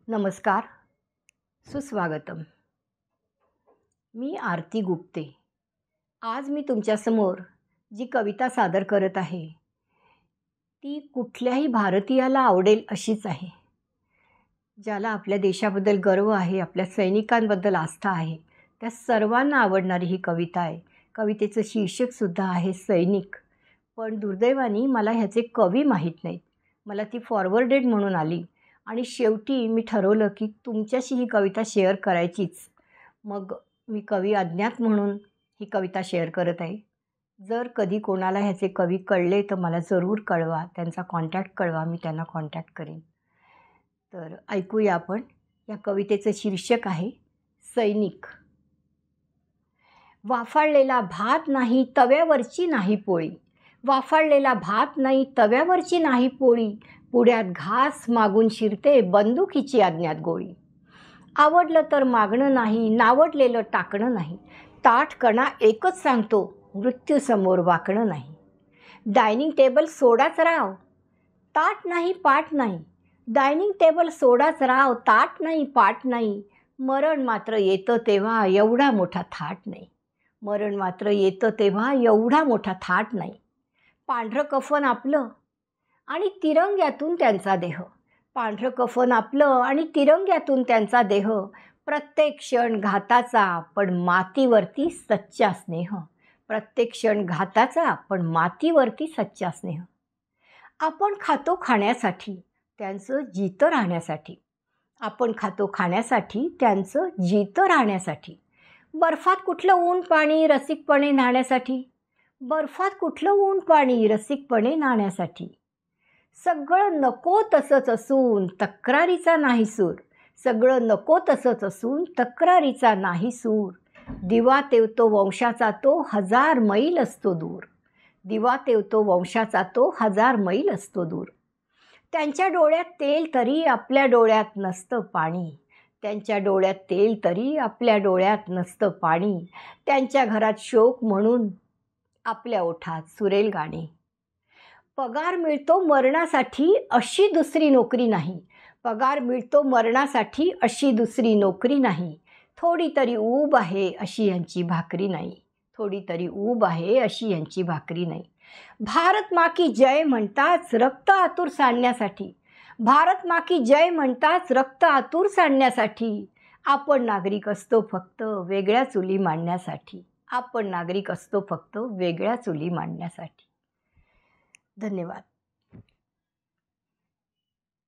नमस्कार, सुस्वागतम. मी आरती गुप्ते. आज मी तुमच्यासमोर जी कविता सादर करत आहे ती कुठल्याही भारतीयाला आवडेल अशीच आहे. ज्याला आपल्या देशाबद्दल गर्व आहे, आपल्या सैनिकांबद्दल आस्था आहे, त्या सर्वांना आवडणारी ही कविता आहे. कवितेचं शीर्षकसुद्धा आहे सैनिक. पण दुर्दैवाने मला ह्याचे कवी माहीत नाहीत. मला ती फॉरवर्डेड म्हणून आली आणि शेवटी मी ठरवलं की तुमच्याशी ही कविता शेअर करायचीच. मग मी कवी अज्ञात म्हणून ही कविता शेअर करत आहे. जर कधी कोणाला ह्याचे कवी कळले तर मला जरूर कळवा, त्यांचा कॉन्टॅक्ट कळवा, मी त्यांना कॉन्टॅक्ट करेन. तर ऐकूया आपण. या कवितेचं शीर्षक आहे सैनिक. वाफाळलेला भात नाही तव्यावरची नाही पोळी, वाफाळलेला भात नाही तव्यावरची नाही पोळी, पुढ्यात घास मागून शिरते बंदुकीची अज्ञात गोळी. आवडलं तर मागणं नाही, नावडलेलं टाकणं नाही, ताठकणा एकच सांगतो मृत्यूसमोर वाकणं नाही. डायनिंग टेबल सोडाच राव, ताट नाही पाट नाही, डायनिंग टेबल सोडाच राव, ताट नाही पाट नाही, मरण मात्र येतं तेव्हा एवढा मोठा थाट नाही, मरण मात्र येतं तेव्हा एवढा मोठा थाट नाही. पांढरं कफन आपलं आणि तिरंग्यातून त्यांचा देह, पांढरं कफन आपलं आणि तिरंग्यातून त्यांचा देह, प्रत्येक क्षण घाताचा पण मातीवरती सच्चा स्नेह, प्रत्येक क्षण घाताचा पण मातीवरती सच्चा स्नेह. आपण खातो खाण्यासाठी, त्यांचं जितं राहण्यासाठी, आपण खातो खाण्यासाठी, त्यांचं जितं राहण्यासाठी. बर्फात कुठलं ऊन पाणी रसिकपणे न्हाण्यासाठी, बर्फात कुठलं ऊन पाणी रसिकपणे न्हाण्यासाठी. सगळं नको तसंच असून तक्रारीचा नाही सूर, सगळं नको तसंच असून तक्रारीचा नाही सूर. दिवा तेवतो वंशाचा तो 1000 मैल असतो दूर, दिवा तेवतो वंशाचा तो 1000 मैल असतो दूर. त्यांच्या डोळ्यात तेल तरी आपल्या डोळ्यात नसतं पाणी, त्यांच्या डोळ्यात तेल तरी आपल्या डोळ्यात नसतं पाणी. त्यांच्या घरात शोक म्हणून आपल्या ओठात सुरेल गाणी. पगार मिळतो मरणासाठी अशी दुसरी नोकरी नाही, पगार मिळतो मरणासाठी अशी दुसरी नोकरी नाही. थोडी तरी ऊब आहे अशी यांची भाकरी नाही, थोडी तरी ऊब आहे अशी यांची भाकरी नाही. भारत माँ की जय म्हणताच रक्त आतूर सांडण्यासाठी, भारत माँ की जय म्हणताच रक्त आतूर सांडण्यासाठी. आपण नागरिक असतो फक्त वेगळ्या चुली मांडण्यासाठी, आपण नागरिक असतो फक्त वेगळ्या चुली मांडण्यासाठी. धन्यवाद.